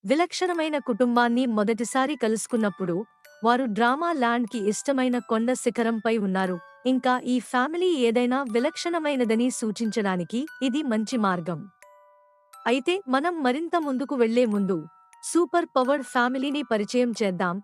విలక్షణమైన కుటుంబాన్ని మొదటిసారి కలుసుకున్నప్పుడు వారు డ్రామా ల్యాండ్కి ఇష్టమైన కొండ శిఖరంపై ఉన్నారు. ఇంకా ఈ ఫ్యామిలీ ఏదైనా విలక్షణమైనదని సూచించడానికి ఇది మంచి మార్గం. అయితే మనం మరింత ముందుకు వెళ్లే ముందు సూపర్ పవర్డ్ ఫ్యామిలీని పరిచయం చేద్దాం.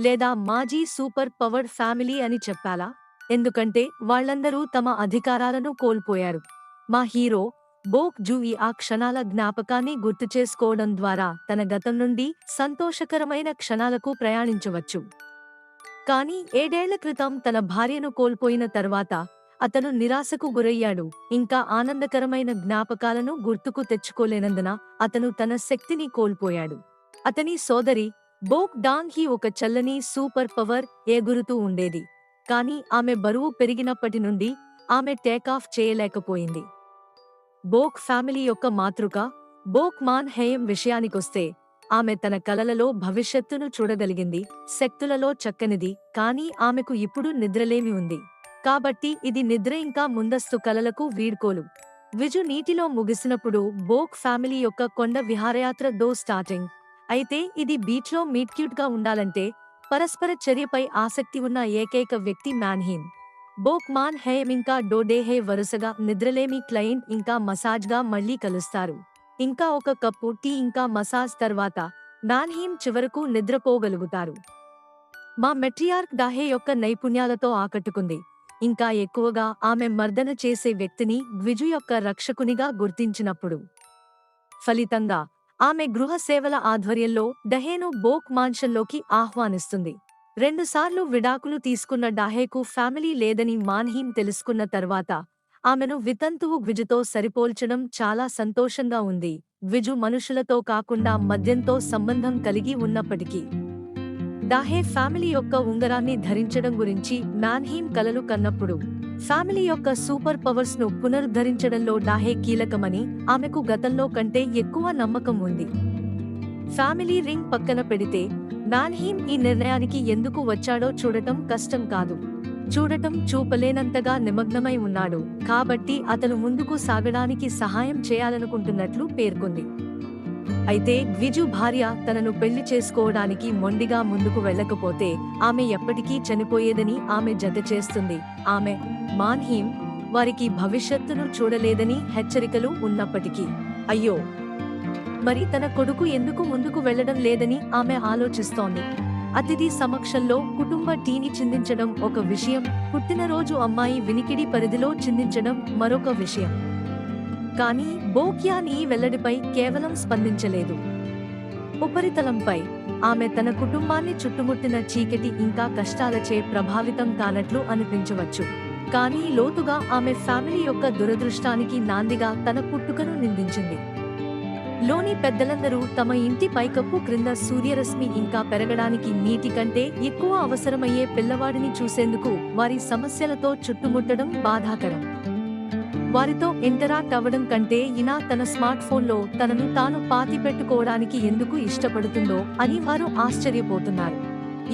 లేదా మాజీ సూపర్ పవర్డ్ ఫ్యామిలీ అని చెప్పాలా? ఎందుకంటే వాళ్ళందరూ తమ అధికారాలను కోల్పోయారు. మా హీరో బోక్ జూయి ఆ క్షణాల జ్ఞాపకాన్ని గుర్తుచేసుకోవడం ద్వారా తన గతం నుండి సంతోషకరమైన క్షణాలకు ప్రయాణించవచ్చు. కానీ 7 ఏళ్ల క్రితం తన భార్యను కోల్పోయిన తర్వాత అతను నిరాశకు గురయ్యాడు. ఇంకా ఆనందకరమైన జ్ఞాపకాలను గుర్తుకు తెచ్చుకోలేనందున అతను తన శక్తిని కోల్పోయాడు. అతని సోదరి బోక్ డాంగ్ హీ ఒక చల్లని సూపర్ పవర్ ఎగురుతూ ఉండేది. కానీ ఆమె బరువు పెరిగినప్పటి నుండి ఆమె టేకాఫ్ చేయలేకపోయింది. బోక్ ఫ్యామిలీ యొక్క మాతృక బోక్ మాన్ హేయం విషయానికొస్తే ఆమె తన కలలలో భవిష్యత్తును చూడగలిగింది. శక్తులలో చక్కనిది, కానీ ఆమెకు ఇప్పుడు నిద్రలేమి ఉంది. కాబట్టి ఇది నిద్ర ఇంకా ముందస్తు కలలకు వీడ్కోలు. విజు నీటిలో ముగిసినప్పుడు బోక్ ఫ్యామిలీ యొక్క కొండ విహారయాత్ర దో స్టార్టింగ్. అయితే ఇది బీచ్లో మీట్ క్యూట్గా ఉండాలంటే పరస్పర చర్యపై ఆసక్తి ఉన్న ఏకైక వ్యక్తి మ్యాన్హీమ్. బోక్ మాన్ హేయం ఇంకా డోడేహే వరుసగా నిద్రలేమి క్లయింట్ ఇంకా మసాజ్గా మళ్లీ కలుస్తారు. ఇంకా ఒక కప్పు టీ ఇంకా మసాజ్ తర్వాత మ్యాన్హీమ్ చివరకు నిద్రపోగలుగుతారు. మా మెట్రియార్క్ డాహే యొక్క నైపుణ్యాలతో ఆకట్టుకుంది. ఇంకా ఎక్కువగా ఆమె మర్దన చేసే వ్యక్తిని గ్విజు యొక్క రక్షకునిగా గుర్తించినప్పుడు. ఫలితంగా ఆమె గృహ సేవల ఆధ్వర్యంలో డహేను బోక్ మాన్షన్లోకి ఆహ్వానిస్తుంది. 2 సార్లు విడాకులు తీసుకున్న డాహేకు ఫ్యామిలీ లేదని మాన్హీమ్ తెలుసుకున్న తర్వాత ఆమెను వితంతువు గ్విజుతో సరిపోల్చడం చాలా సంతోషంగా ఉంది. గ్విజు మనుషులతో కాకుండా మద్యంతో సంబంధం కలిగి ఉన్నప్పటికీ డాహే ఫ్యామిలీ యొక్క ఉంగరాన్ని ధరించడం గురించి మ్యాన్హీమ్ కలలు కన్నప్పుడు ఫ్యామిలీ యొక్క సూపర్ పవర్స్ ను పునరుద్ధరించడంలో డాహే కీలకమని ఆమెకు గతంలో కంటే ఎక్కువ నమ్మకం ఉంది. ఫ్యామిలీ రింగ్ పక్కన పెడితే మ్యాన్హీమ్ ఈ నిర్ణయానికి ఎందుకు వచ్చాడో చూడటం కష్టం కాదు. చూపలేనంతగా నిమగ్నమై ఉన్నాడు, కాబట్టి అతను ముందుకు సాగడానికి సహాయం చేయాలనుకుంటున్నట్లు పేర్కొంది. అయితే గ్విజు భార్య తనను పెళ్లి చేసుకోవడానికి మొండిగా ముందుకు వెళ్ళకపోతే ఆమె ఎప్పటికీ చనిపోయేదని ఆమె జతచేస్తుంది. ఆమె మాన్హీమ్ వారికి భవిష్యత్తును చూడలేదని హెచ్చరికలు ఉన్నప్పటికీ అయ్యో, మరి తన కొడుకు ఎందుకు ముందుకు వెళ్లడం లేదని ఆమె ఆలోచిస్తోంది. అతిథి సమక్షంలో కుటుంబ టీని చిందించడం ఒక విషయం, పుట్టినరోజు అమ్మాయి వినికిడి పరిధిలో చిందించడం మరొక విషయం. కానీ బోక్యాన్ ఈ వెల్లడిపై కేవలం స్పందించలేదు. ఉపరితలంపై ఆమె తన కుటుంబాన్ని చుట్టుముట్టిన చీకటి ఇంకా కష్టాలచే ప్రభావితం కానట్లు అనిపించవచ్చు. కానీ లోతుగా ఆమె ఫ్యామిలీ యొక్క దురదృష్టానికి నాందిగా తన పుట్టుకను నిందించింది. లోని పెద్దలందరూ తమ ఇంటి పైకప్పు క్రింద సూర్యరశ్మి ఇంకా పెరగడానికి నీటి కంటే ఎక్కువ అవసరమయ్యే పిల్లవాడిని చూసేందుకు వారి సమస్యలతో చుట్టుముట్టడం బాధాకరం. వారితో ఇంటరాక్ట్ అవ్వడం కంటే ఈనా తన స్మార్ట్ ఫోన్లో తనను తాను పాతిపెట్టుకోవడానికి ఎందుకు ఇష్టపడుతుందో అని వారు ఆశ్చర్యపోతున్నారు.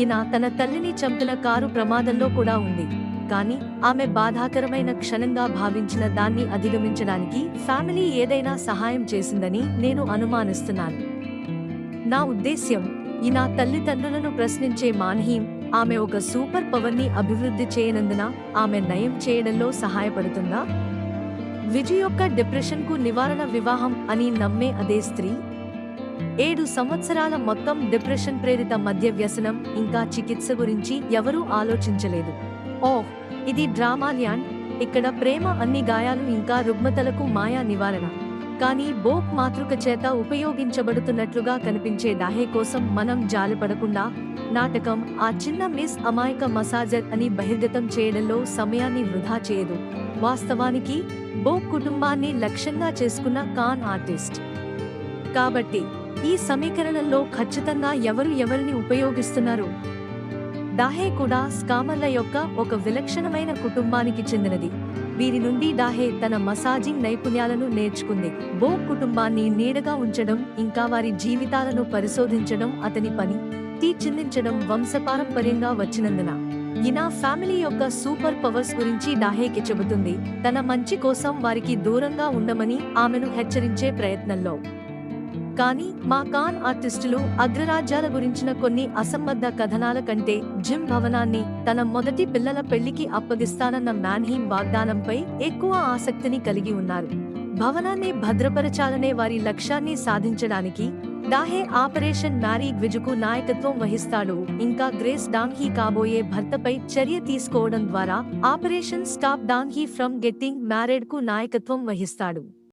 ఈనా తన తల్లిని చంపిన కారు ప్రమాదంలో కూడా ఉంది, కానీ ఆమె బాధాకరమైన క్షణంగా భావించిన దాన్ని అధిగమించడానికి ఫ్యామిలీ ఏదైనా సహాయం చేసిందని నేను అనుమానిస్తున్నాను. నా ఉద్దేశ్యం, ఈనా తల్లిదండ్రులను ప్రశ్నించే మాన్హీమ్ ఆమె ఒక సూపర్ పవర్ని అభివృద్ధి చేయనందున ఆమె నయం చేయడంలో సహాయపడుతుందా? విజయ్ యొక్క డిప్రెషన్కు నివారణ వివాహం అని నమ్మే అదే స్త్రీ 7 సంవత్సరాల మొత్తం డిప్రెషన్ ప్రేరిత మద్య వ్యసనం ఇంకా చికిత్స గురించి ఎవరూ ఆలోచించలేదు. ఓహ్, ఇది డ్రామా ల్యాండ్. ఇక్కడ ప్రేమ అన్ని గాయాలు ఇంకా రుగ్మతలకు మాయా నివారణ. కానీ బోక్ మాతృక చేత ఉపయోగించబడుతున్నట్లుగా కనిపించే డాహే కోసం మనం జాలిపడకుండా నాటకం ఆ చిన్న మిస్ అమాయక మసాజర్ అని బహిర్గతం చేయడంలో సమయాన్ని వృధా చేయదు. వాస్తవానికి బోక్ కుటుంబాన్ని లక్ష్యంగా చేసుకున్న కాన్ ఆర్టిస్ట్. కాబట్టి ఈ సమీకరణంలో ఖచ్చితంగా ఎవరిని ఉపయోగిస్తున్నారు? డాహే కూడా స్కామర్ల యొక్క ఒక విలక్షణమైన కుటుంబానికి చెందినది. వీరి నుండి డాహే తన మసాజింగ్ నైపుణ్యాలను నేర్చుకుంది. బోక్ కుటుంబాన్ని నీడగా ఉంచడం ఇంకా వారి జీవితాలను పరిశోధించడం అతని పని. టీ చిందించడం వంశపారంపర్యంగా వచ్చినందున ఈనా ఫ్యామిలీ యొక్క సూపర్ పవర్స్ గురించి డాహేకి చెబుతుంది, తన మంచి కోసం వారికి దూరంగా ఉండమని ఆమెను హెచ్చరించే ప్రయత్నంలో. కానీ మా కాన్ ఆర్టిస్టులు అగ్రరాజ్యాల గురించిన కొన్ని అసంబద్ధ కథనాల కంటే జిమ్ భవనాన్ని తన మొదటి పిల్లల పెళ్లికి అప్పగిస్తానన్న మ్యాన్హీమ్ వాగ్దానంపై ఎక్కువ ఆసక్తిని కలిగి ఉన్నారు. భవనాన్ని భద్రపరచాలనే వారి లక్ష్యాన్ని సాధించడానికి డాహే ఆపరేషన్ మ్యారీ గ్విజుకు నాయకత్వం వహిస్తాడు. ఇంకా గ్రేస్ డాంగ్హీ కాబోయే భర్తపై చర్య తీసుకోవడం ద్వారా operation stop Donghee from getting married కు నాయకత్వం వహిస్తాడు.